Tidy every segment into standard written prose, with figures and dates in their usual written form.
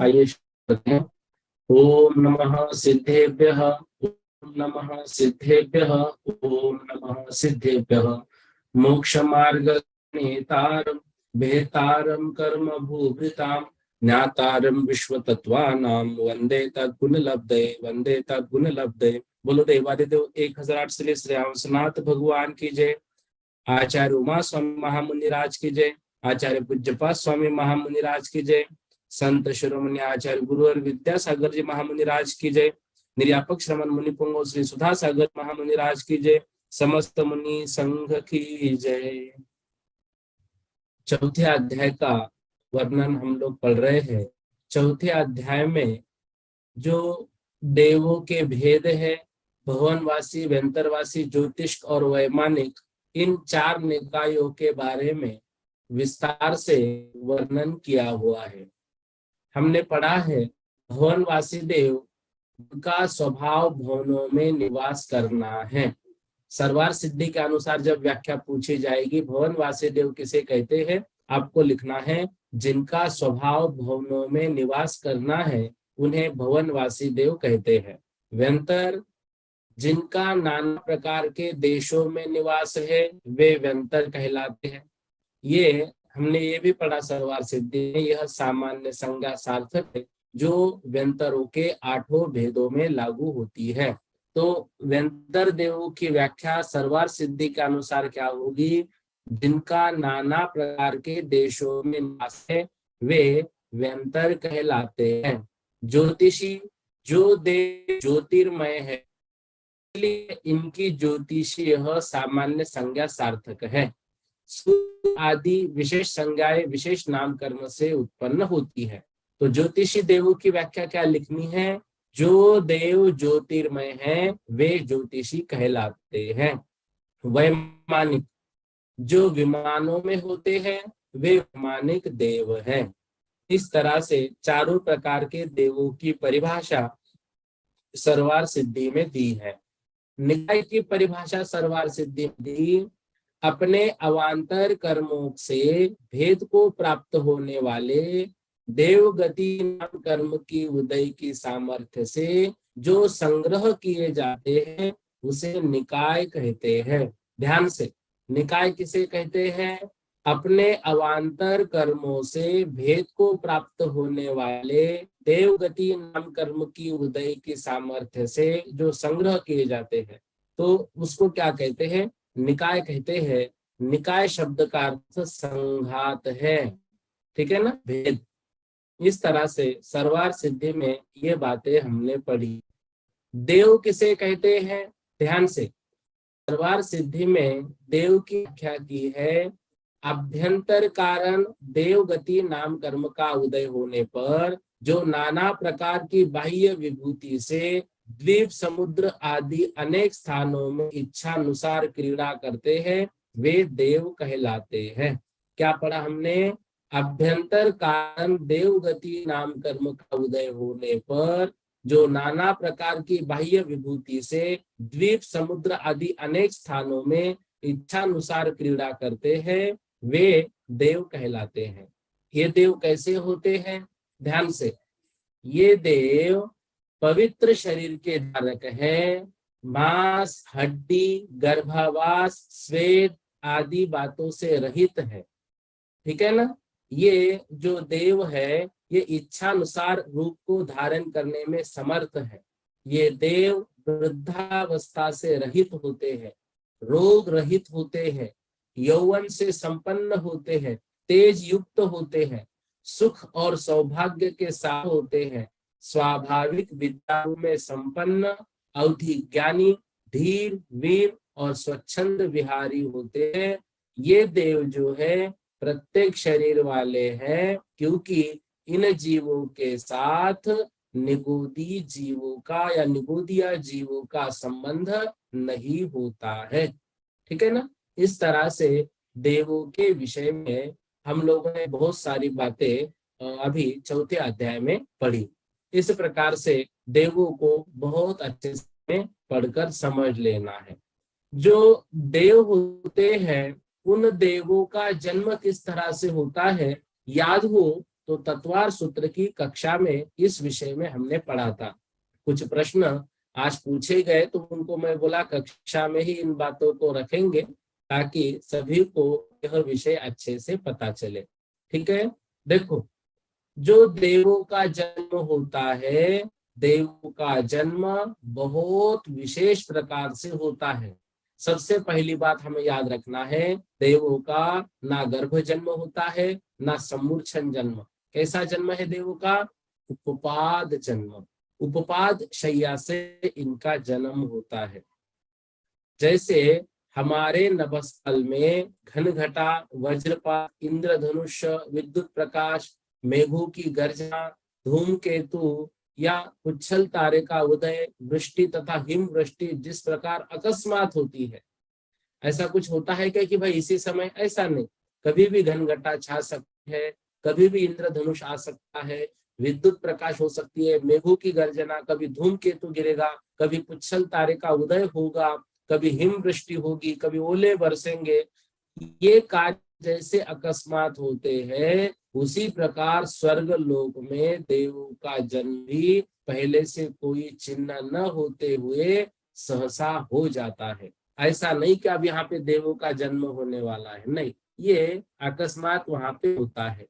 आइए करते हैं। ओम नमः सिद्धेभ्यः, ओम नमः सिद्धेभ्यः, ओम नमः सिद्धेभ्यः। मोक्ष मार्ग नेतारं भेतारं कर्म भूभृतां ज्ञातारं विश्व तत्वानां वंदे तद्गुण लब्धे, वंदे तद्गुण लब्धे। बोलो देवादिदेव 1008 श्री श्रेयांसनाथ भगवान की जय। आचार्य उमा स्वामी महामुनिराज की जय। आचार्य पूज्यपाद स्वामी महामुनिराज की जय। संत शिरोमणि आचार्य गुरु और विद्यासागर जी महामुनिराज की जय। निर्यापक श्रमण मुनि पुंगव श्री सुधा सागर महामुनिराज की जय। समस्त मुनि संघ की जय। चौथे अध्याय का वर्णन हम लोग पढ़ रहे हैं। चौथे अध्याय में जो देवों के भेद है, भुवनवासी, व्यंतरवासी, ज्योतिष और वैमानिक, इन चार निकायों के बारे में विस्तार से वर्णन किया हुआ है। हमने पढ़ा है भुवनवासी देव का स्वभाव भवनों में निवास करना है। सर्वार सिद्धि के अनुसार जब व्याख्या पूछी जाएगी भुवनवासी देव किसे कहते हैं, आपको लिखना है जिनका स्वभाव भवनों में निवास करना है उन्हें भुवनवासी देव कहते हैं। व्यंतर जिनका नाना प्रकार के देशों में निवास है वे व्यंतर कहलाते हैं। ये हमने ये भी पढ़ा सर्वार सिद्धि में, यह सामान्य संज्ञा सार्थक है जो व्यंतरों के आठों भेदों में लागू होती है। तो व्यंतर देवों की व्याख्या सर्वार सिद्धि के अनुसार क्या होगी, जिनका नाना प्रकार के देशों में निवास है वे व्यंतर कहलाते हैं। ज्योतिषी जो देव ज्योतिर्मय है इसलिए इनकी ज्योतिषी यह सामान्य संज्ञा सार्थक है। आदि विशेष संज्ञाएं विशेष नामकरण से उत्पन्न होती है। तो ज्योतिषी देवों की व्याख्या क्या लिखनी है, जो देव ज्योतिर्मय हैं वे ज्योतिषी कहलाते हैं। वैमानिक जो विमानों में होते हैं वे वैमानिक देव हैं। इस तरह से चारों प्रकार के देवों की परिभाषा सर्वार सिद्धि में दी है। निकाय की परिभाषा सर्वार सिद्धि में दी, अपने अवांतर कर्मों से भेद को प्राप्त होने वाले देवगति नाम कर्म की उदय की सामर्थ्य से जो संग्रह किए जाते हैं उसे निकाय कहते हैं। ध्यान से, निकाय किसे कहते हैं, अपने अवांतर कर्मों से भेद को प्राप्त होने वाले देवगति नाम कर्म की उदय की सामर्थ्य से जो संग्रह किए जाते हैं तो उसको क्या कहते हैं, निकाय कहते हैं। निकाय शब्द का अर्थ संघात है, ठीक है ना, भेद। इस तरह से सर्वार सिद्धि में ये बातें हमने पढ़ी। देव किसे कहते हैं, ध्यान से, सर्वार सिद्धि में देव की व्याख्या की है, अभ्यंतर कारण देवगति नाम कर्म का उदय होने पर जो नाना प्रकार की बाह्य विभूति से द्वीप समुद्र आदि अनेक स्थानों में इच्छा अनुसार क्रीड़ा करते हैं वे देव कहलाते हैं। क्या पढ़ा हमने, अभ्यंतर कारण देवगति नाम कर्म का उदय होने पर जो नाना प्रकार की बाह्य विभूति से द्वीप समुद्र आदि अनेक स्थानों में इच्छानुसार क्रीड़ा करते हैं वे देव कहलाते हैं। ये देव कैसे होते हैं, ध्यान से, ये देव पवित्र शरीर के धारक हैं, मांस हड्डी गर्भावास श्वेत आदि बातों से रहित है, ठीक है ना। ये जो देव है ये इच्छानुसार रूप को धारण करने में समर्थ है। ये देव वृद्धावस्था से रहित होते हैं, रोग रहित होते हैं, यौवन से संपन्न होते हैं, तेज युक्त होते हैं, सुख और सौभाग्य के साथ होते हैं, स्वाभाविक विद्याओं में संपन्न, अवधि ज्ञानी, धीर, वीर और स्वच्छंद विहारी होते हैं। ये देव जो है प्रत्येक शरीर वाले हैं क्योंकि इन जीवों के साथ निगोदी जीवों का या निगोदिया जीवों का संबंध नहीं होता है। ठीक है ना। इस तरह से देवों के विषय में हम लोगों ने बहुत सारी बातें अभी चौथे अध्याय में पढ़ी। इस प्रकार से देवों को बहुत अच्छे से पढ़कर समझ लेना है। जो देव होते हैं उन देवों का जन्म किस तरह से होता है, याद हो तो तत्वार सूत्र की कक्षा में इस विषय में हमने पढ़ा था। कुछ प्रश्न आज पूछे गए तो उनको मैं बोला कक्षा में ही इन बातों को रखेंगे ताकि सभी को यह विषय अच्छे से पता चले। ठीक है। देखो, जो देवों का जन्म होता है, देवों का जन्म बहुत विशेष प्रकार से होता है। सबसे पहली बात हमें याद रखना है, देवों का ना गर्भ जन्म होता है ना सम्मूर्छन जन्म। कैसा जन्म है देवों का? उपपाद जन्म। उपपाद शैया से इनका जन्म होता है। जैसे हमारे नभस्थल में घन घटा, वज्रपात, इंद्रधनुष, विद्युत प्रकाश, मेघों की गर्जना, धूमकेतु या उच्छल तारे का उदय, वृष्टि तथा हिम वृष्टि जिस प्रकार अकस्मात होती है, ऐसा कुछ होता है क्या कि भाई इसी समय? ऐसा नहीं। कभी भी घनघटा छा सकती है, कभी भी इंद्रधनुष आ सकता है, विद्युत प्रकाश हो सकती है, मेघों की गर्जना, कभी धूमकेतु गिरेगा, कभी पुच्छल तारे का उदय होगा, कभी हिम वृष्टि होगी, कभी ओले बरसेंगे। ये कार्य जैसे अकस्मात होते हैं, उसी प्रकार स्वर्ग लोक में देवों का जन्म भी पहले से कोई चिन्ह न होते हुए सहसा हो जाता है। ऐसा नहीं कि अब यहाँ पे देवों का जन्म होने वाला है, नहीं, ये अकस्मात वहां पे होता है।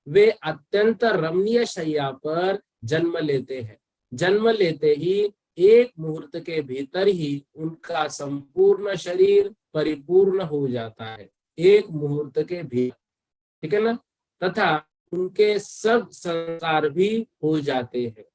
वे अत्यंत रमणीय शैया पर जन्म लेते हैं। जन्म लेते ही एक मुहूर्त के भीतर ही उनका संपूर्ण शरीर परिपूर्ण हो जाता है, एक मुहूर्त के भीतर। ठीक है ना। तथा उनके सब संस्कार भी हो जाते हैं।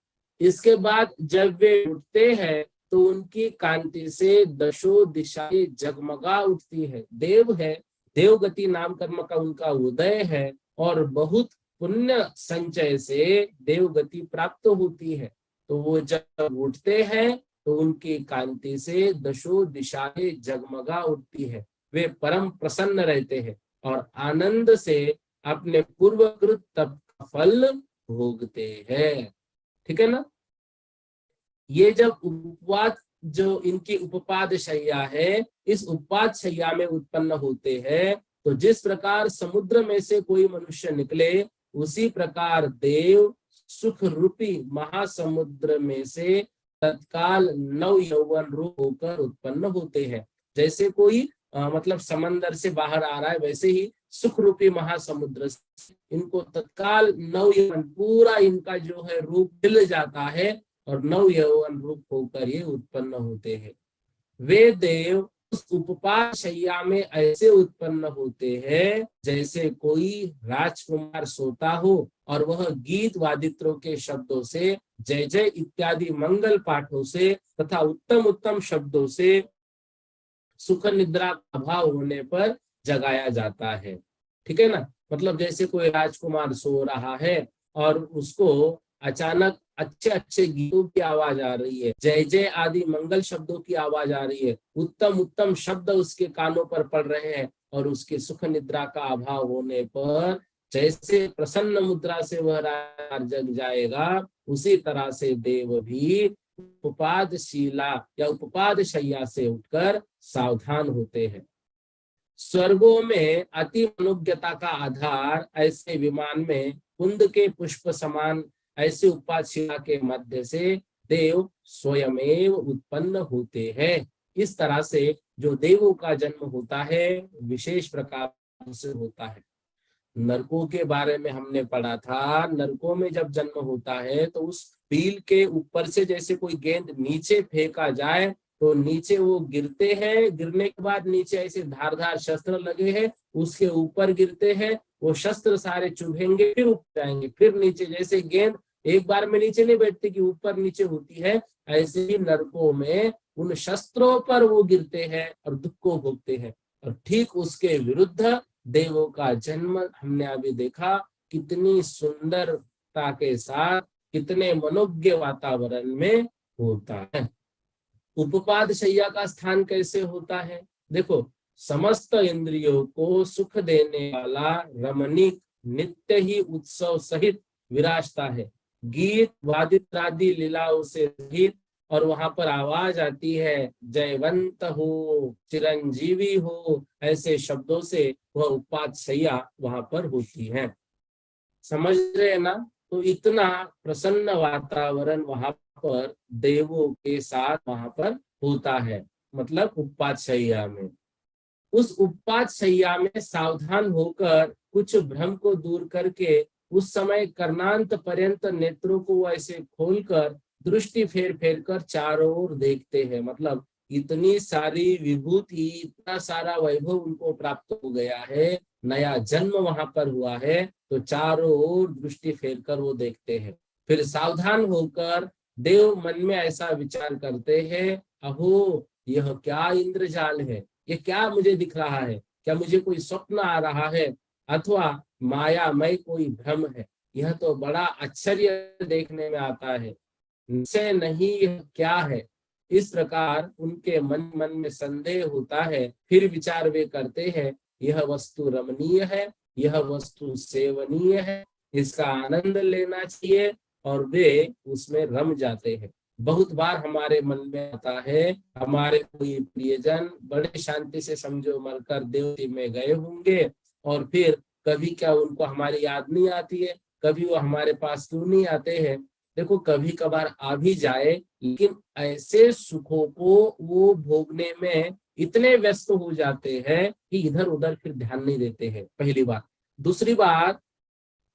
इसके बाद जब वे उठते हैं तो उनकी कांति से दशो दिशाएं जगमगा उठती है। देव है, देवगति नाम कर्म का उनका उदय है और बहुत पुण्य संचय से देवगति प्राप्त होती है। तो वो जब उठते हैं तो उनकी कांति से दशो दिशाएं जगमगा उठती है। वे परम प्रसन्न रहते हैं और आनंद से अपने पूर्वकृत तप का फल भोगते हैं। ठीक है ना। ये जब उपवाद, जो इनकी उपपाद शैया है, इस उपपाद शैया में उत्पन्न होते हैं, तो जिस प्रकार समुद्र में से कोई मनुष्य निकले, उसी प्रकार देव सुख रूपी महासमुद्र में से तत्काल नव यौवन रूप होकर उत्पन्न होते हैं। जैसे कोई मतलब समंदर से बाहर आ रहा है, वैसे ही सुख रूपी महासमुद्र से इनको तत्काल नव यौवन, पूरा इनका जो है रूप मिल जाता है और नव यौवन रूप होकर ये उत्पन्न होते हैं। वे देव उस उपपाद शैया में ऐसे उत्पन्न होते हैं जैसे कोई राजकुमार सोता हो और वह गीत वादित्रों के शब्दों से, जय जय इत्यादि मंगल पाठों से तथा उत्तम उत्तम शब्दों से सुख निद्रा का अभाव होने पर जगाया जाता है। ठीक है ना। मतलब जैसे कोई राजकुमार सो रहा है और उसको अचानक अच्छे अच्छे गीतों की आवाज आ रही है, जय जय आदि मंगल शब्दों की आवाज आ रही है, उत्तम उत्तम शब्द उसके कानों पर पड़ रहे हैं और उसके सुख निद्रा का अभाव होने पर जैसे प्रसन्न मुद्रा से वह राज जग जाएगा, उसी तरह से देव भी उपपादशीला या उपपाद शैया से उठकर सावधान होते हैं। स्वर्गों में अति मनोज्ञता का आधार ऐसे विमान में कुंद के पुष्प समान ऐसे उपपाद शिला के मध्य से देव स्वयमेव उत्पन्न होते हैं। इस तरह से जो देवों का जन्म होता है विशेष प्रकार से होता है। नरकों के बारे में हमने पढ़ा था। नरकों में जब जन्म होता है तो उस पील के ऊपर से जैसे कोई गेंद नीचे फेंका जाए तो नीचे वो गिरते हैं, गिरने के बाद नीचे ऐसे धारदार शस्त्र लगे हैं, उसके ऊपर गिरते हैं, वो शस्त्र सारे चुभेंगे, फिर ऊपर जाएंगे, फिर नीचे। जैसे गेंद एक बार में नीचे नहीं बैठती कि ऊपर नीचे होती है, ऐसे ही नरकों में उन शस्त्रों पर वो गिरते हैं और दुख को भोगते हैं। और ठीक उसके विरुद्ध देवों का जन्म हमने अभी देखा, कितनी सुंदर सजगता के साथ कितने मनोज्ञ वातावरण में होता है। उपपाद शैया का स्थान कैसे होता है? देखो, समस्त इंद्रियों को सुख देने वाला रमणीक नित्य ही उत्सव सहित विराजता है। गीत वादित आदि लीलाओं से सहित, और वहां पर आवाज आती है जयवंत हो, चिरंजीवी हो, ऐसे शब्दों से वह उपपाद शैया वहां पर होती है। समझ रहे हैं ना? तो इतना प्रसन्न वातावरण वहां पर देवों के साथ वहां पर होता है, मतलब उपपाद शैया में। उस उपपाद शैया में सावधान होकर कुछ भ्रम को दूर करके उस समय कर्णांत पर्यंत नेत्रों को ऐसे खोलकर दृष्टि फेर फेर कर चारों ओर देखते हैं। मतलब इतनी सारी विभूति, इतना सारा वैभव उनको प्राप्त हो गया है, नया जन्म वहां पर हुआ है, तो चारों ओर दृष्टि फेर कर वो देखते हैं। फिर सावधान होकर देव मन में ऐसा विचार करते हैं, अहो यह क्या इंद्रजाल है, ये क्या मुझे दिख रहा है, क्या मुझे कोई स्वप्न आ रहा है अथवा मायामय कोई भ्रम है? यह तो बड़ा आश्चर्य देखने में आता है, निश्चय नहीं यह क्या है। इस प्रकार उनके मन मन में संदेह होता है। फिर विचार वे करते हैं, यह वस्तु रमणीय है, यह वस्तु सेवनीय है, इसका आनंद लेना चाहिए, और वे उसमें रम जाते हैं। बहुत बार हमारे मन में आता है, हमारे कोई प्रियजन बड़े शांति से समझो मरकर देवती में गए होंगे, और फिर कभी क्या उनको हमारी याद नहीं आती है, कभी वो हमारे पास क्यों नहीं आते हैं? देखो, कभी कभार आ भी जाए, लेकिन ऐसे सुखों को वो भोगने में इतने व्यस्त हो जाते हैं कि इधर उधर फिर ध्यान नहीं देते हैं, पहली बात। दूसरी बात,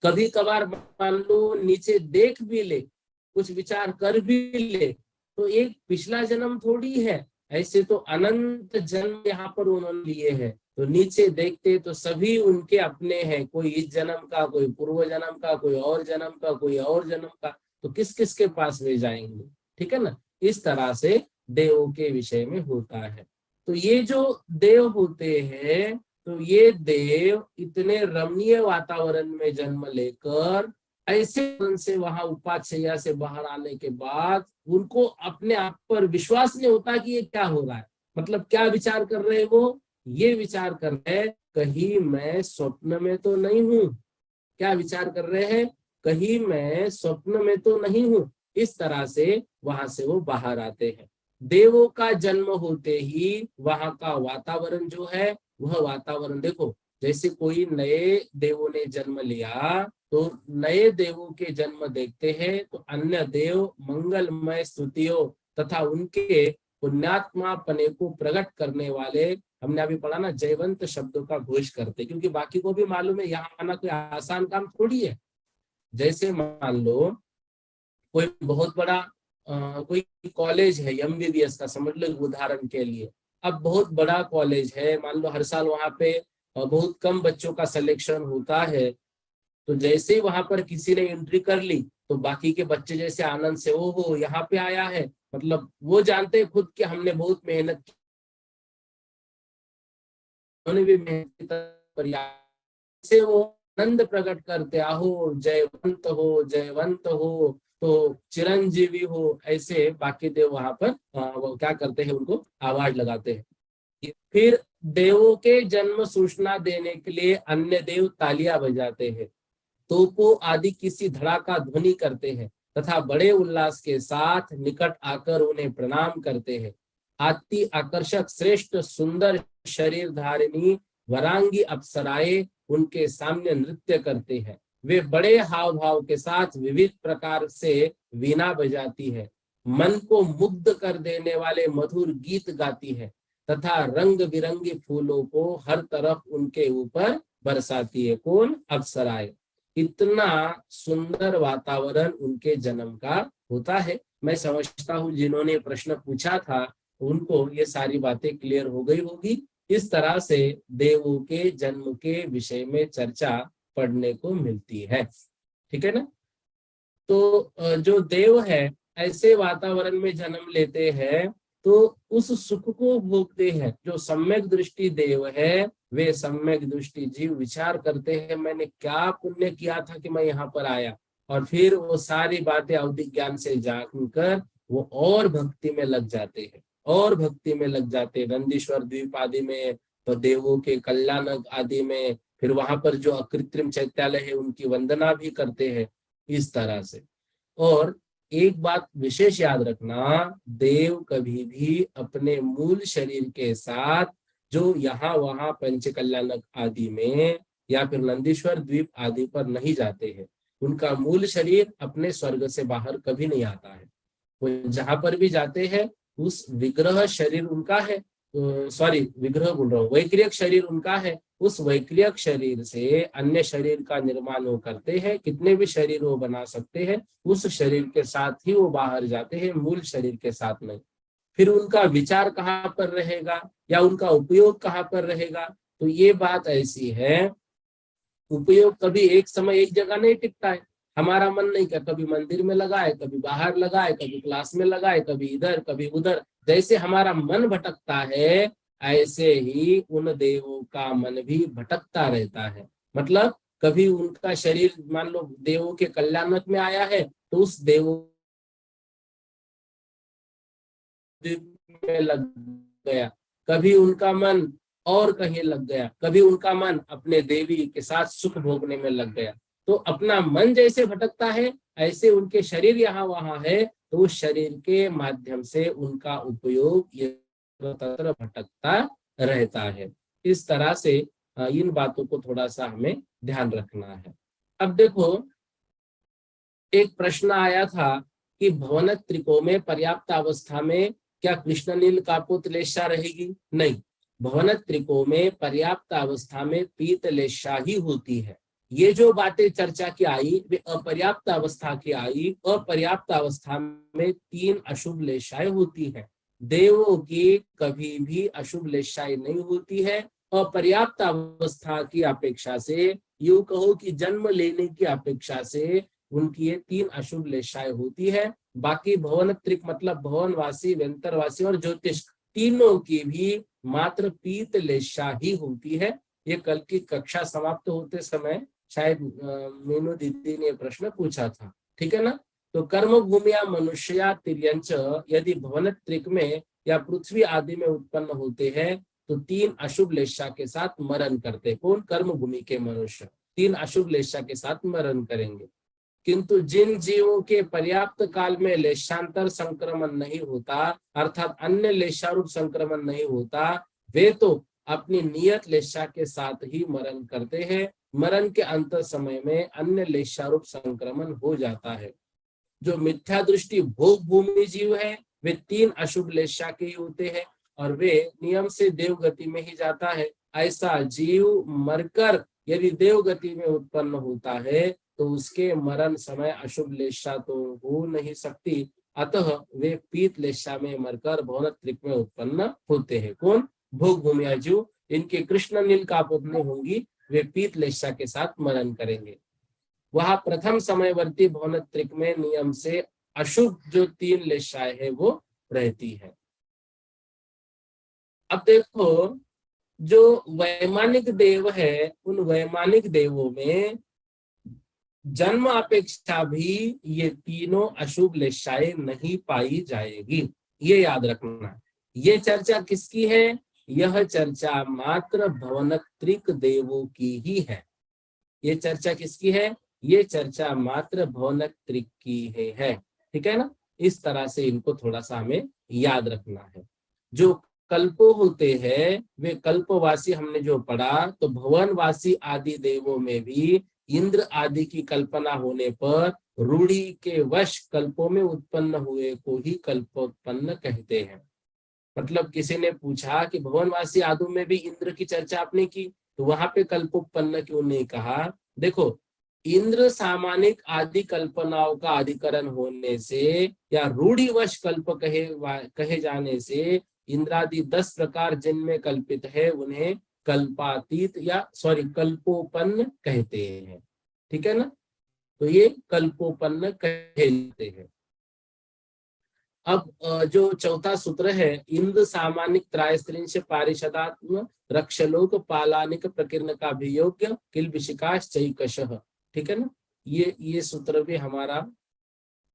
कभी कभार मान लो नीचे देख भी ले, कुछ विचार कर भी ले, तो एक पिछला जन्म थोड़ी है, ऐसे तो अनंत जन्म यहाँ पर उन्होंने लिए हैं। तो नीचे देखते तो सभी उनके अपने हैं, कोई इस जन्म का, कोई पूर्व जन्म का, कोई और जन्म का, कोई और जन्म का, तो किस किस के पास वे जाएंगे? ठीक है ना? इस तरह से देवों के विषय में होता है। तो ये जो देव होते हैं, तो ये देव इतने रमणीय वातावरण में जन्म लेकर ऐसे मन से वहां उपाध्याय से बाहर आने के बाद उनको अपने आप पर विश्वास नहीं होता कि ये क्या हो रहा है। मतलब क्या विचार कर रहे हैं वो? ये विचार कर रहे हैं, कहीं मैं स्वप्न में तो नहीं हूं। क्या विचार कर रहे हैं? कहीं मैं स्वप्न में तो नहीं हूं। इस तरह से वहां से वो बाहर आते हैं। देवों का जन्म होते ही वहां का वातावरण जो है, वह वातावरण देखो, जैसे कोई नए देवों ने जन्म लिया, तो नए देवों के जन्म देखते हैं तो अन्य देव मंगलमय स्तुतियों तथा उनके पुण्यात्मा पने को प्रकट करने वाले, हमने अभी पढ़ा ना, जयवंत शब्दों का घोष करते, क्योंकि बाकी को भी मालूम है यहाँ आना कोई आसान काम थोड़ी है। जैसे मान लो कोई बहुत बड़ा कोई कॉलेज है एमबीबीएस का, समझ लो उदाहरण के लिए। अब बहुत बड़ा कॉलेज है, मान लो हर साल वहां पे बहुत कम बच्चों का सिलेक्शन होता है। तो जैसे ही वहां पर किसी ने एंट्री कर ली, तो बाकी के बच्चे जैसे आनंद से ओ हो यहाँ पे आया है, मतलब वो जानते हैं खुद कि हमने बहुत मेहनत की, उन्होंने भी मेहनत की, से वो आनंद प्रकट करते, आहो जयवंत हो, जयवंत हो, तो चिरंजीवी हो, ऐसे बाकी देव वहां पर वो क्या करते हैं, उनको आवाज लगाते हैं। फिर देवों के जन्म सूचना देने के लिए अन्य देव तालियां बजाते हैं, तोपों आदि किसी धड़ाका ध्वनि करते हैं तथा बड़े उल्लास के साथ निकट आकर उन्हें प्रणाम करते हैं। अति आकर्षक श्रेष्ठ सुंदर शरीर धारिणी वरांगी अप्सराएं उनके सामने नृत्य करते हैं। वे बड़े हाव भाव के साथ विविध प्रकार से वीणा बजाती है, मन को मुग्ध कर देने वाले मधुर गीत गाती है तथा रंग बिरंगे फूलों को हर तरफ उनके ऊपर बरसाती है। कौन? अप्सराएं। इतना सुंदर वातावरण उनके जन्म का होता है। मैं समझता हूँ जिन्होंने प्रश्न पूछा था उनको ये सारी बातें क्लियर हो गई होगी। इस तरह से देवों के जन्म के विषय में चर्चा पढ़ने को मिलती है। ठीक है ना? तो जो देव है ऐसे वातावरण में जन्म लेते हैं तो उस सुख को भोगते हैं। जो सम्यक दृष्टि देव है, वे सम्यक दृष्टि जीव विचार करते हैं, मैंने क्या पुण्य किया था कि मैं यहाँ पर आया, और फिर वो सारी बातें अवधि ज्ञान से जानकर वो और भक्ति में लग जाते हैं, और भक्ति में लग जाते हैं। नंदीश्वर द्वीप आदि में, तो देवों के कल्याण आदि में, फिर वहां पर जो अकृत्रिम चैत्यालय है उनकी वंदना भी करते हैं इस तरह से। और एक बात विशेष याद रखना, देव कभी भी अपने मूल शरीर के साथ जो यहाँ वहां पंच कल्याणक आदि में या फिर नंदीश्वर द्वीप आदि पर नहीं जाते हैं। उनका मूल शरीर अपने स्वर्ग से बाहर कभी नहीं आता है। वो जहां पर भी जाते हैं उस विग्रह शरीर उनका है, सॉरी विग्रह बोल रहा हूँ, वैक्रियक शरीर उनका है। उस वैक्रियक शरीर से अन्य शरीर का निर्माण वो करते हैं, कितने भी शरीर वो बना सकते हैं, उस शरीर के साथ ही वो बाहर जाते हैं, मूल शरीर के साथ नहीं। फिर उनका विचार कहाँ पर रहेगा या उनका उपयोग कहाँ पर रहेगा, तो ये बात ऐसी है, उपयोग कभी एक समय एक जगह नहीं टिकता है। हमारा मन नहीं क्या, कभी मंदिर में लगा है, कभी बाहर लगा है, कभी क्लास में लगा है, कभी इधर कभी उधर। जैसे हमारा मन भटकता है, ऐसे ही उन देवों का मन भी भटकता रहता है। मतलब कभी उनका शरीर मान लो देवों के कल्याणक में आया है, तो उस देवों में लग गया, कभी उनका मन और कहीं लग गया, कभी उनका मन अपने देवी के साथ सुख भोगने में लग गया। तो अपना मन जैसे भटकता है, ऐसे उनके शरीर यहाँ वहां है, तो उस शरीर के माध्यम से उनका उपयोग ये भटकता रहता है। इस तरह से इन बातों को थोड़ा सा हमें ध्यान रखना है। अब देखो, एक प्रश्न आया था कि भवन त्रिकों में पर्याप्त अवस्था में क्या कृष्णनील कापोतलेशा रहेगी? नहीं, भवन त्रिकों में पर्याप्त अवस्था में पीतलेशा ही होती है। ये जो बातें चर्चा की आई वे अपर्याप्त अवस्था की आई। अपर्याप्त अवस्था में 3 अशुभ लेशाएं होती है। देवों की कभी भी अशुभ लेशाएं नहीं होती है। अपर्याप्त अवस्था की अपेक्षा से, यूं कहो कि जन्म लेने की अपेक्षा से उनकी ये 3 अशुभ लेशाएं होती है। बाकी भवन त्रिक मतलब भवनवासी, व्यंतरवासी और ज्योतिष, तीनों की भी मात्र पीत लेशा ही होती है। ये कल की कक्षा समाप्त होते समय शायद मीनू दीदी ने प्रश्न पूछा था, ठीक है ना। तो कर्म भूमिया मनुष्या तिर्यंच यदि भवन त्रिक में या पृथ्वी आदि में उत्पन्न होते हैं तो 3 अशुभ लेशा के साथ मरण करते। कौन? कर्म भूमि के मनुष्य 3 अशुभ लेशा के साथ मरण करेंगे। किंतु जिन जीवों के पर्याप्त काल में लेशांतर संक्रमण नहीं होता, अर्थात अन्य लेशारूप संक्रमण नहीं होता, वे तो अपनी नियत लेशा के साथ ही मरण करते हैं। मरण के अंत समय में अन्य लेशारूप संक्रमण हो जाता है। जो मिथ्या दृष्टि भोग भूमि जीव है वे 3 अशुभ लेशा के ही होते हैं और वे नियम से देवगति में ही जाता है। ऐसा जीव मरकर यदि देवगति में उत्पन्न होता है तो उसके मरण समय अशुभ लेशा तो हो नहीं सकती, अतः वे पीत लेशा में मरकर भवन त्रिक में उत्पन्न होते हैं। कौन? भोग भूमिया जीव। इनके कृष्ण नील कापोतने होंगी, वे पीत लेशा के साथ मरण करेंगे। वहां प्रथम समयवर्ती भवन त्रिक में नियम से अशुभ जो 3 लेशाएं है वो रहती है। अब देखो, जो वैमानिक देव है उन वैमानिक देवों में जन्म अपेक्षा भी ये तीनों अशुभ लेशाएं नहीं पाई जाएगी, ये याद रखना। ये चर्चा किसकी है? यह चर्चा मात्र भवनत्रिक देवों की ही है। ये चर्चा किसकी है? ये चर्चा मात्र भवनत्रिक की है, ठीक है ना। इस तरह से इनको थोड़ा सा हमें याद रखना है। जो कल्पो होते हैं वे कल्पवासी, हमने जो पढ़ा तो भवनवासी आदि देवों में भी इंद्र आदि की कल्पना होने पर रूढ़ी के वश कल्पों में उत्पन्न हुए को ही कल्पोत्पन्न कहते हैं। मतलब किसी ने पूछा कि भवनवासी आदि में भी इंद्र की चर्चा आपने की, तो वहां पे कल्पोत्पन्न क्यों नहीं कहा? देखो, इंद्र सामानिक आदि कल्पनाओं का अधिकरण होने से या रूढ़िवश कल्प कहे जाने से इंद्रादि 10 प्रकार जिनमें कल्पित है उन्हें कल्पातीत या कल्पोपन्न कहते हैं, ठीक है ना। तो ये कल्पोपन्न कहते हैं। अब जो चौथा सूत्र है, इंद्र सामानिक त्रायस्त्रिंश पारिषदात्म रक्षलोक पालानिक प्रकीर्ण का अभियोग्य किल विशिकाश चैकशः, ठीक है ना। ये सूत्र भी हमारा,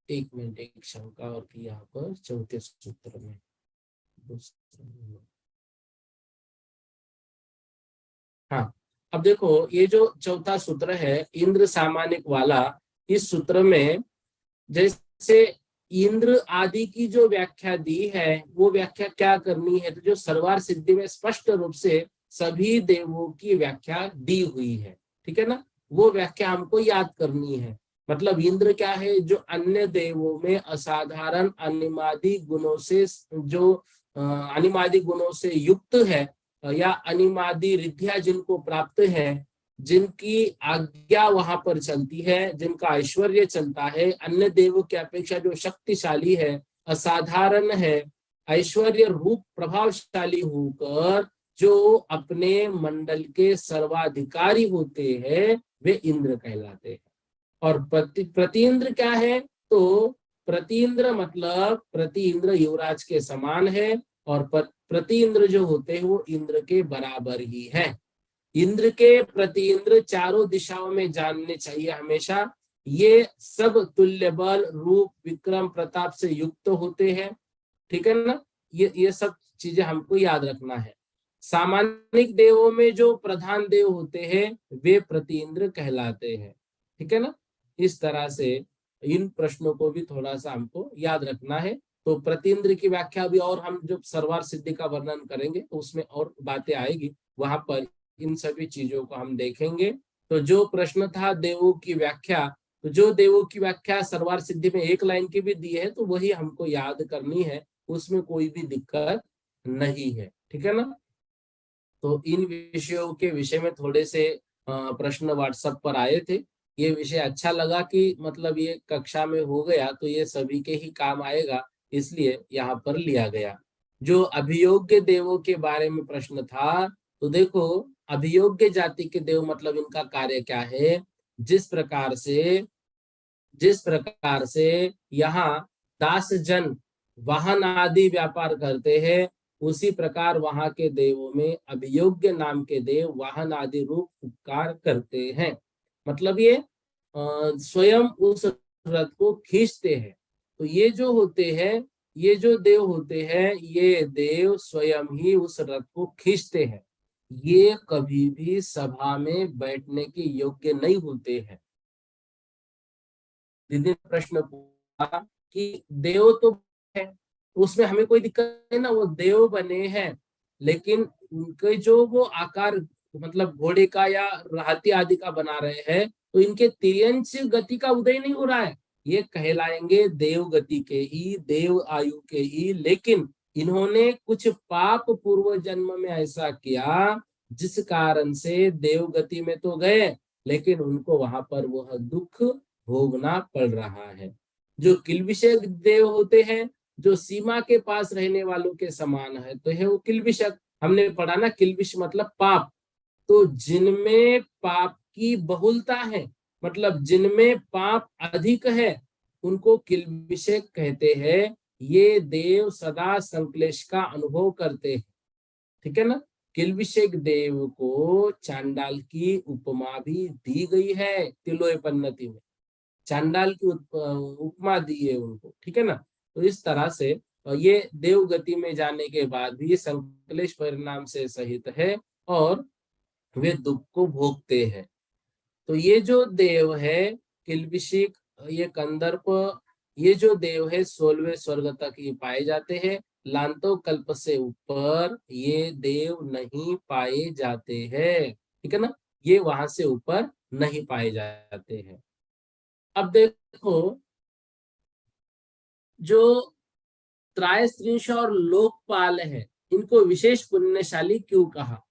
एक मिनट, एक शंका और की यहाँ पर चौथे सूत्र में। हाँ, अब देखो ये जो चौथा सूत्र है इंद्र सामानिक वाला, इस सूत्र में जैसे इंद्र आदि की जो व्याख्या दी है वो व्याख्या क्या करनी है, तो जो सर्वार सिद्धि में स्पष्ट रूप से सभी देवों की व्याख्या दी हुई है, ठीक है ना, वो व्याख्या हमको याद करनी है। मतलब इंद्र क्या है, जो अन्य देवों में असाधारण अनिमादि गुणों से, जो अनिमादि गुणों से युक्त है, या अनिमादि रिद्धियां जिनको प्राप्त है, जिनकी आज्ञा वहां पर चलती है, जिनका ऐश्वर्य चलता है, अन्य देवों की अपेक्षा जो शक्तिशाली है, असाधारण है, ऐश्वर्य रूप प्रभावशाली होकर जो अपने मंडल के सर्वाधिकारी होते हैं, वे इंद्र कहलाते हैं। और प्रतीन्द्र क्या है, तो प्रतीन्द्र मतलब प्रति इंद्र युवराज के समान है, और प्रतीन्द्र जो होते हैं वो इंद्र के बराबर ही है। इंद्र के प्रति इंद्र चारों दिशाओं में जानने चाहिए हमेशा। ये सब तुल्य बल रूप विक्रम प्रताप से युक्त होते हैं, ठीक है ना, ये सब चीजें हमको याद रखना है। सामान्यिक देवों में जो प्रधान देव होते हैं वे प्रति इंद्र कहलाते हैं, ठीक है ना। इस तरह से इन प्रश्नों को भी थोड़ा सा हमको याद रखना है। तो प्रतीन्द्र की व्याख्या भी, और हम जब सर्वार सिद्धि का वर्णन करेंगे तो उसमें और बातें आएगी, वहां पर इन सभी चीजों को हम देखेंगे। तो जो प्रश्न था देवों की व्याख्या, तो जो देवों की व्याख्या सर्वार सिद्धि में एक लाइन की भी दी है तो वही हमको याद करनी है, उसमें कोई भी दिक्कत नहीं है, ठीक है ना। तो इन विषयों के विषय में थोड़े से प्रश्न व्हाट्सएप पर आए थे। ये विषय अच्छा लगा कि मतलब ये कक्षा में हो गया तो ये सभी के ही काम आएगा, इसलिए यहाँ पर लिया गया। जो अभियोग्य देवों के बारे में प्रश्न था, तो देखो अभियोग्य जाति के देव मतलब इनका कार्य क्या है। जिस प्रकार से यहाँ दास जन वाहन आदि व्यापार करते हैं, उसी प्रकार वहां के देवों में अभियोग्य नाम के देव वाहन आदि रूप उपकार करते हैं। मतलब ये स्वयं उस रथ को खींचते हैं। तो ये जो होते हैं, ये जो देव होते हैं, ये देव स्वयं ही उस रथ को खींचते हैं। ये कभी भी सभा में बैठने के योग्य नहीं होते हैं। दीदी ने प्रश्न पूछा कि देव तो है, उसमें हमें कोई दिक्कत नहीं ना, वो देव बने हैं, लेकिन उनके जो वो आकार, मतलब घोड़े का या हाथी आदि का बना रहे हैं, तो इनके तिर्यंश गति का उदय नहीं हो रहा है। ये कहलाएंगे देव गति के ही, देव आयु के ही, लेकिन इन्होंने कुछ पाप पूर्व जन्म में ऐसा किया जिस कारण से देव गति में तो गए, लेकिन उनको वहां पर वह दुख भोगना पड़ रहा है। जो किल्बिषक देव होते हैं, जो सीमा के पास रहने वालों के समान है, तो है वो किल्बिषक। हमने पढ़ा ना, किल्बिष मतलब पाप। तो जिनमें पाप की बहुलता है, मतलब जिनमें पाप अधिक है, उनको किल्बिषक कहते हैं। ये देव सदा संक्लेश का अनुभव करते हैं, ठीक है ना। किल्बिषक देव को चांडाल की उपमा भी दी गई है तिलोपन्नति में। चांडाल की उपमा दी है उनको, ठीक है ना। तो इस तरह से ये देव गति में जाने के बाद भी संकलेश परिणाम से सहित है, और वे दुख को भोगते हैं। तो ये जो देव है किल्बिषिक, ये कंदर्प, ये जो देव है 16वें स्वर्ग तक ही पाए जाते हैं। लांतो कल्प से ऊपर ये देव नहीं पाए जाते हैं, ठीक है ना, ये वहां से ऊपर नहीं पाए जाते हैं। अब देखो, जो त्रायस्त्रिंश और लोकपाल है, इनको विशेष पुण्यशाली क्यों कहा।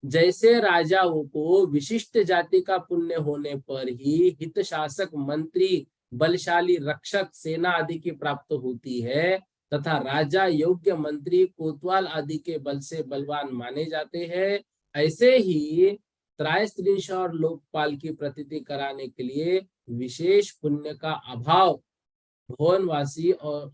जैसे राजाओं को विशिष्ट जाति का पुण्य होने पर ही हित शासक, मंत्री, बलशाली रक्षक, सेना आदि की प्राप्त होती है, तथा राजा योग्य मंत्री कोतवाल आदि के बल से बलवान माने जाते हैं, ऐसे ही त्रायस्त्रिंश और लोकपाल की प्रतीति कराने के लिए विशेष पुण्य का अभाव भुवनवासी और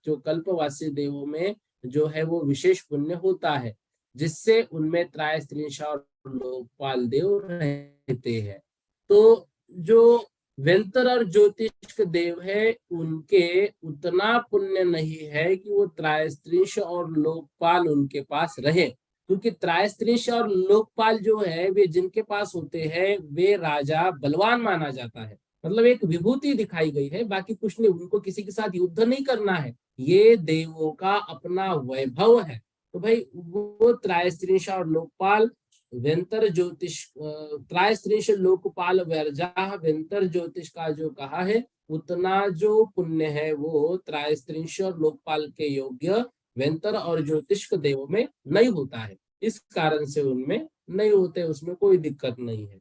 जो कल्पवासी देवों में जो है वो विशेष पुण्य होता है, जिससे उनमें त्रायस्त्रिंश और लोकपाल देव रहते हैं। तो जो व्यंतर और ज्योतिष देव है, उनके उतना पुण्य नहीं है कि वो त्रायस्त्रीश और लोकपाल उनके पास रहे, क्योंकि त्रायस्त्रीश और लोकपाल जो है वे जिनके पास होते हैं वे राजा बलवान माना जाता है, मतलब एक विभूति दिखाई गई है, बाकी कुछ नहीं, उनको किसी के साथ युद्ध नहीं करना है, ये देवों का अपना वैभव है। तो भाई वो त्रायस्त्रीश और लोकपाल व्यंतर ज्योतिष त्रायस्त्रीश लोकपाल वर्जा व्यंतर ज्योतिष का जो कहा है, उतना जो पुण्य है वो त्रायस्त्रीश और लोकपाल के योग्य व्यंतर और ज्योतिष देवों में नहीं होता है, इस कारण से उनमें नहीं होते, उसमें कोई दिक्कत नहीं है।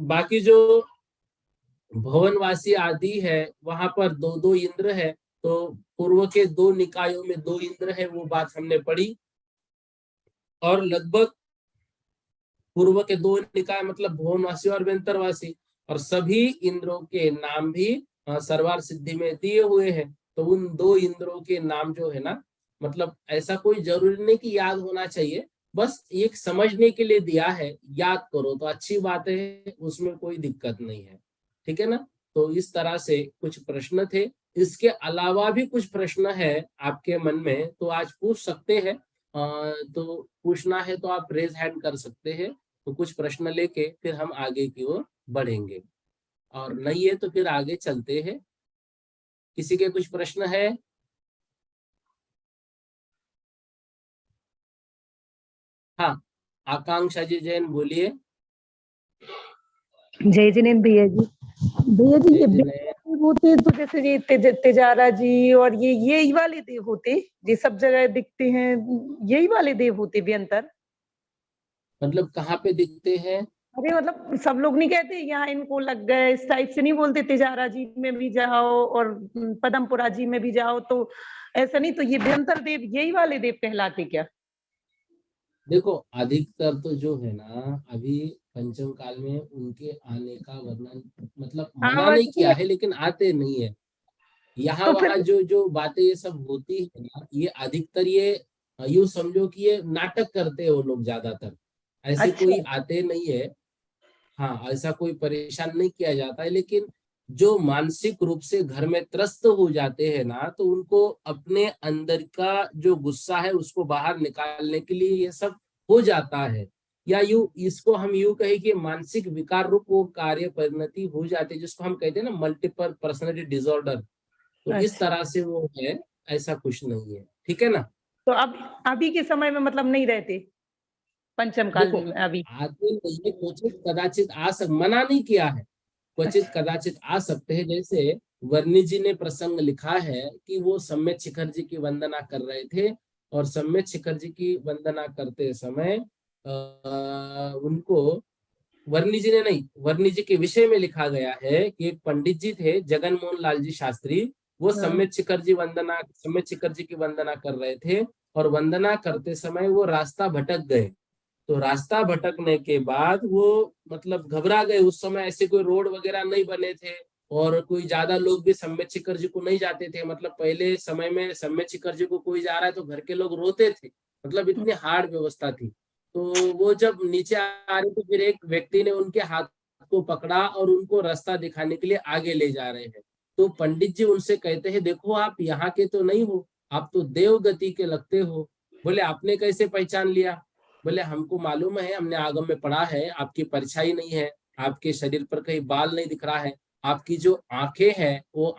बाकी जो भुवनवासी आदि है वहां पर दो दो इंद्र है, तो पूर्व के दो निकायों में दो इंद्र है, वो बात हमने पढ़ी। और लगभग पूर्व के दो निकाय मतलब भुवनवासी और व्यंतरवासी, और सभी इंद्रों के नाम भी सर्वार सिद्धि में दिए हुए हैं। तो उन दो इंद्रों के नाम जो है ना, मतलब ऐसा कोई जरूरी नहीं कि याद होना चाहिए, बस एक समझने के लिए दिया है, याद करो तो अच्छी बात है, उसमें कोई दिक्कत नहीं है, ठीक है ना। तो इस तरह से कुछ प्रश्न थे, इसके अलावा भी कुछ प्रश्न है आपके मन में तो आज पूछ सकते हैं। तो पूछना है तो आप रेज हैंड कर सकते हैं, तो कुछ प्रश्न लेके फिर हम आगे की ओर बढ़ेंगे, और नहीं है तो फिर आगे चलते हैं। किसी के कुछ प्रश्न है? हाँ, आकांक्षा जी जैन बोलिए। जय जिनेन्द्र भैया जी। भैया जी ये जय होते हैं तो जैसे ये तेजारा जी और ये यही वाले देव होते, ये सब जगह दिखते हैं, यही वाले देव होते व्यंतर? मतलब कहाँ पे दिखते हैं? अरे मतलब सब लोग नहीं कहते यहाँ इनको लग गए, इस टाइप से नहीं बोलते, तेजारा जी में भी जाओ और पदमपुरा जी में भी जाओ, तो ऐसा नहीं, तो ये व्यंतर देव यही वाले देव कहलाते क्या? देखो अधिकतर तो जो है ना, अभी पंचम काल में उनके आने का वर्णन मतलब हाँ मना नहीं वही किया है। है, लेकिन आते नहीं है। यहाँ तो फिर वहाँ जो जो बातें ये सब होती है ना, ये अधिकतर ये यूं समझो कि ये नाटक करते हैं वो लोग ज्यादातर, ऐसे अच्छा कोई आते नहीं है। हाँ, ऐसा कोई परेशान नहीं किया जाता है, लेकिन जो मानसिक रूप से घर में त्रस्त हो जाते हैं ना, तो उनको अपने अंदर का जो गुस्सा है उसको बाहर निकालने के लिए ये सब हो जाता है, या यू इसको हम यूं कहें कि मानसिक विकार रूप वो कार्य परिणति हो जाती है, जिसको हम कहते हैं ना मल्टीपल पर्सनैलिटी डिसऑर्डर। तो इस अच्छा। तरह से वो है, ऐसा कुछ नहीं है, ठीक है ना। तो अब अभी के समय में मतलब नहीं रहते पंचम काल देखो में अभी? आते नहीं है, क्वचित कदाचित मना नहीं किया है, क्वचित अच्छा कदाचित आ सकते हैं। जैसे वर्णी जी ने प्रसंग लिखा है कि वो सम्यक शिखर जी की वंदना कर रहे थे, और सम्यक शिखर जी की वंदना करते समय उनको वर्णी जी ने नहीं, वर्णी जी के विषय में लिखा गया है कि एक पंडित जी थे जगन मोहन लाल जी शास्त्री, वो हाँ। सम्यक शिखर जी की वंदना कर रहे थे, और वंदना करते समय वो रास्ता भटक गए। तो रास्ता भटकने के बाद वो मतलब घबरा गए, उस समय ऐसे कोई रोड वगैरह नहीं बने थे, और कोई ज्यादा लोग भी सम्यक शिखर जी को नहीं जाते थे, मतलब पहले समय में सम्यक शिखर जी को कोई जा रहा है तो घर के लोग रोते थे, मतलब इतनी हार्ड व्यवस्था थी। तो वो जब नीचे आ रहे, तो फिर एक व्यक्ति ने उनके हाथ को पकड़ा और उनको रास्ता दिखाने के लिए आगे ले जा रहे हैं। तो पंडित जी उनसे कहते हैं, देखो आप यहाँ के तो नहीं हो, आप तो देवगति के लगते हो। बोले आपने कैसे पहचान लिया? बोले हमको मालूम है, हमने आगम में पढ़ा है, आपकी परछाई नहीं है, आपके शरीर पर कहीं बाल नहीं दिख रहा है, आपकी जो आंखें हैं वो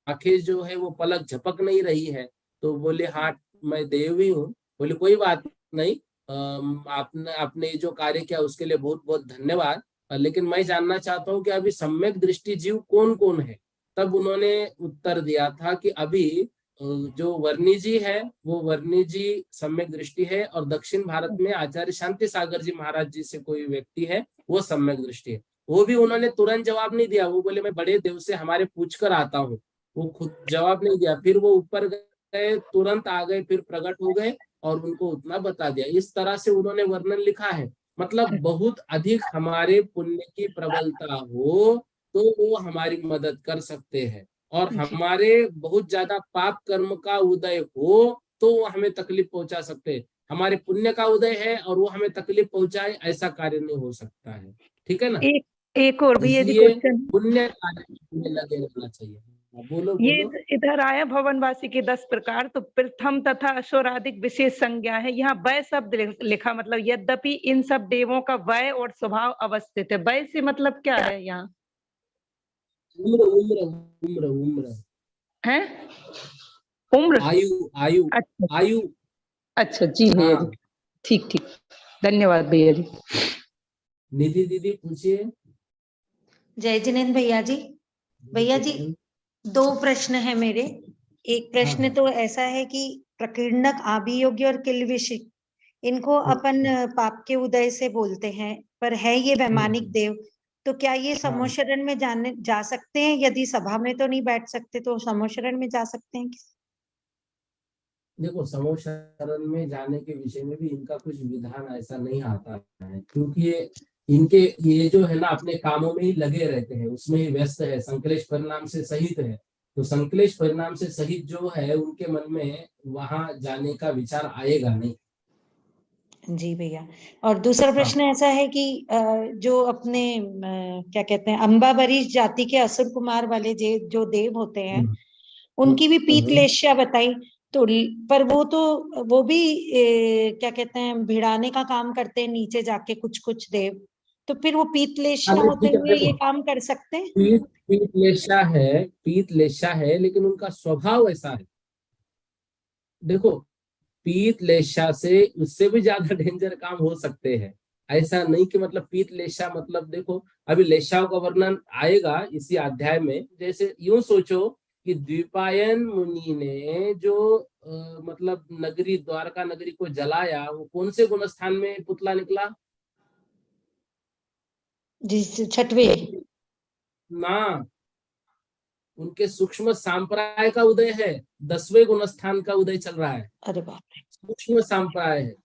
आंखें जो है वो पलक झपक नहीं रही है। तो बोले हाँ मैं देव ही हूँ। बोले कोई बात नहीं, आपने आपने जो कार्य किया उसके लिए बहुत बहुत धन्यवाद, लेकिन मैं जानना चाहता हूँ कि अभी सम्यक दृष्टि जीव कौन कौन है। तब उन्होंने उत्तर दिया था कि अभी जो वर्णी जी है वो वर्णी जी सम्यक दृष्टि है, और दक्षिण भारत में आचार्य शांति सागर जी महाराज जी से कोई व्यक्ति है वो सम्यक दृष्टि है। वो भी उन्होंने तुरंत जवाब नहीं दिया, वो बोले मैं बड़े देव से हमारे पूछ कर आता हूँ। वो खुद जवाब नहीं दिया, फिर वो ऊपर गए, तुरंत आ गए, फिर प्रकट हो गए और उनको उतना बता दिया। इस तरह से उन्होंने वर्णन लिखा है। मतलब बहुत अधिक हमारे पुण्य की प्रबलता हो तो वो हमारी मदद कर सकते हैं, और जी हमारे बहुत ज्यादा पाप कर्म का उदय हो तो वो हमें तकलीफ पहुंचा सकते हैं। हमारे पुण्य का उदय है और वो हमें तकलीफ पहुंचाए, ऐसा कार्य नहीं हो सकता है, ठीक है ना। एक एक और भैया जी इसलिए क्वेश्चन, पुण्य कार्य में लगे रहना चाहिए। बोलो ये बोलो। इधर आया भवनवासी के 10 प्रकार, तो प्रथम तथा अश्वराधिक विशेष संज्ञा है। यहाँ वय शब्द लिखा, मतलब यद्यपि इन सब देवों का वय और स्वभाव अवस्थित है। वय से मतलब क्या है यहाँ? उम्र उम्र उम्र उम्र, है उम्र। आयु आयु अच्छा आयु। अच्छा जी भैया जी, हाँ, ठीक ठीक, धन्यवाद भैया जी। निधि दीदी पूछिए। जय जिनेन्द्र भैया जी। भैया जी, दो प्रश्न है मेरे। एक हाँ प्रश्न हाँ। तो ऐसा है कि प्रकीर्णक, आभियोग्य और किल्विषिक, इनको अपन पाप के उदय से बोलते हैं, पर है ये वैमानिक देव, तो क्या ये हाँ, समोशरण में जा सकते हैं? यदि सभा में तो नहीं बैठ सकते तो समोशरण में जा सकते हैं? देखो समूह शरण में जाने के विषय में भी इनका कुछ विधान ऐसा नहीं आता है, क्योंकि इनके ये जो है ना अपने कामों में ही लगे रहते हैं, उसमें ही व्यस्त है, संकलेश परिणाम से सहित है। तो संकलेश परिणाम से सहित जो है उनके मन में वहां जाने का विचार आएगा नहीं। जी भैया। और दूसरा प्रश्न ऐसा है कि जो अपने क्या कहते हैं, अम्बाबरीश जाति के असुर कुमार वाले जो देव होते हैं, उनकी भी पीतलेश्या बताई, तो पर वो भी क्या कहते हैं, भिड़ाने का काम करते हैं नीचे जाके कुछ कुछ देव, तो फिर वो पीतलेश्या होते ठीक है, हुए ये देखो काम कर सकते हैं? पीत लेशा है लेकिन उनका स्वभाव ऐसा है। देखो पीत लेशा से उससे भी ज्यादा डेंजर काम हो सकते हैं। ऐसा नहीं कि मतलब पीत लेशा मतलब, देखो अभी लेशाओं का वर्णन आएगा इसी अध्याय में। जैसे यूं सोचो कि द्वीपायन मुनि ने जो मतलब नगरी, द्वारका नगरी को जलाया, वो कौन से गुण स्थान में पुतला निकला? जी, छठवे। ना, उनके सूक्ष्म सांप्राय का उदय है, 10वें गुण स्थान का उदय चल रहा है, अरे बाप रे। सूक्ष्म सांप्राय है।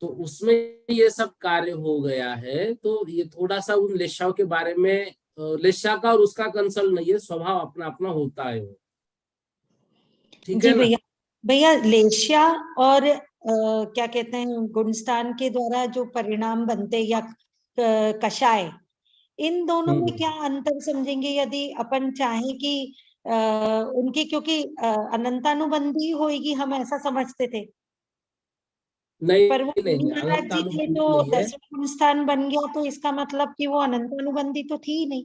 तो उसमें ये सब कार्य हो गया है। तो ये थोड़ा सा उन लेशाओं के बारे में, लेशा का और उसका कंसर्न नहीं है, स्वभाव अपना अपना होता है वो। ठीक जी है ना। भैया। भैया लेश्या और क्या कहते हैं, गुणस्थान के द्वारा जो परिणाम बनते या कषाय, इन दोनों में क्या अंतर समझेंगे यदि अपन चाहें कि उनकी, क्योंकि अनंतानुबंधी होगी हम ऐसा समझते थे, नहीं पर वो नहीं नहीं, महाराज अनंत जी थे तो अनुबंध नहीं है। 10वां गुणस्थान बन गया, तो इसका मतलब कि वो अनंतानुबंधी तो थी ही नहीं।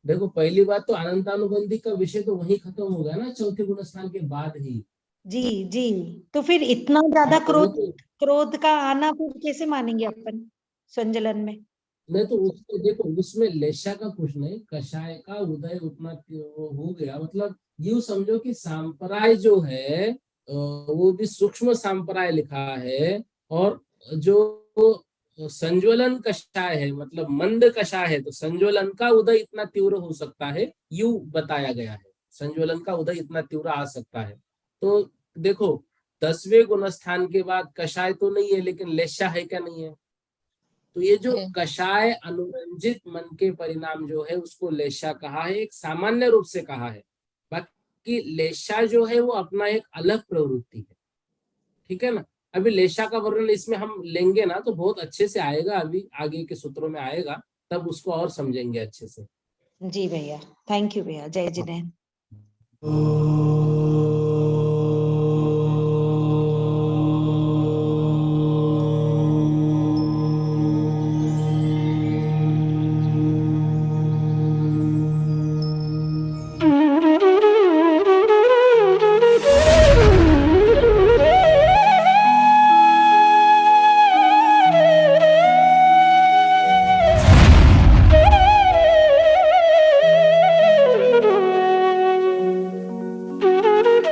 देखो पहली बात तो अनंतानुबंधी का विषय तो वही खत्म हो गया ना, चौथे गुण स्थान के बाद ही। जी जी। तो फिर इतना ज्यादा हाँ तो वो क्रोध, तो, क्रोध का आना फिर कैसे मानेंगे अपन संजलन में? नहीं तो उसमें देखो, उसमें लेशा का कुछ नहीं, कषाय का उदय उतना वो हो गया। मतलब यूं समझो कि सांप्राय जो है वो भी सूक्ष्म सांप्राय लिखा है। और जो संज्वलन कषाय है, मतलब मंद कषाय है, तो संज्वलन का उदय इतना तीव्र हो सकता है, यूं बताया गया है। संज्वलन का उदय इतना तीव्र आ सकता है। तो देखो 10वें गुण स्थान के बाद कषाय तो नहीं है, लेकिन लेशा है क्या? नहीं है। तो ये जो कषाय अनुरंजित मन के परिणाम जो है उसको लेशा कहा है, एक सामान्य रूप से कहा है। बाकी लेशा जो है वो अपना एक अलग प्रवृत्ति है। ठीक है ना। अभी लेशा का वर्णन इसमें हम लेंगे ना तो बहुत अच्छे से आएगा, अभी आगे के सूत्रों में आएगा, तब उसको और समझेंगे अच्छे से। जी भैया, थैंक यू भैया, जय जिनेन्द्र। हाँ।